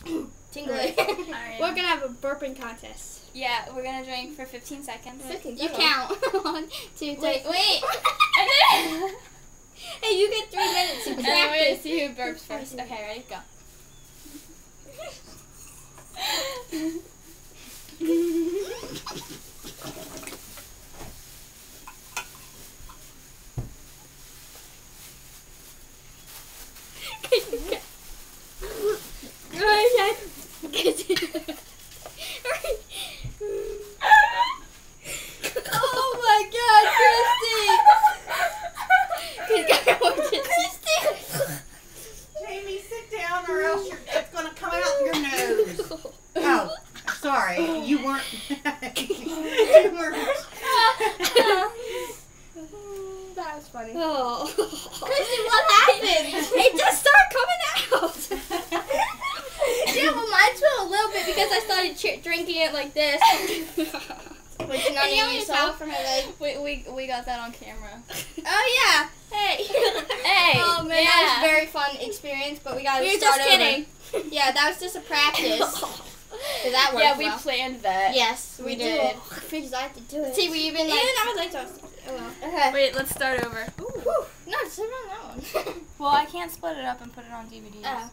Tingly. Alright. We're gonna have a burping contest. Yeah, we're gonna drink for 15 seconds. You count. 1, 2, 3. Wait. Hey, you get 3 minutes to And then we're gonna practice. see who burps first. Okay, ready? Go. Oh my God, Christy! Jamie, sit down or else it's going to come out your nose. Oh, sorry. You weren't. You weren't. That was funny. Oh. Christy, what happened? It just started coming out. Yeah, well, mine spilled a little bit because I started drinking it like this. Which none of you saw from my leg. We got that on camera. Oh yeah. Hey. Hey. Oh man, that was a very fun experience, but we gotta start just over. kidding. Yeah, that was just a practice. Did that work? Yeah, we well? planned that. Yes, we did. Because I have to do it. See, we even like. I would like to. Oh well. Okay. Wait, let's start over. No, sit on that one. Well, I can't split it up and put it on DVD. Oh.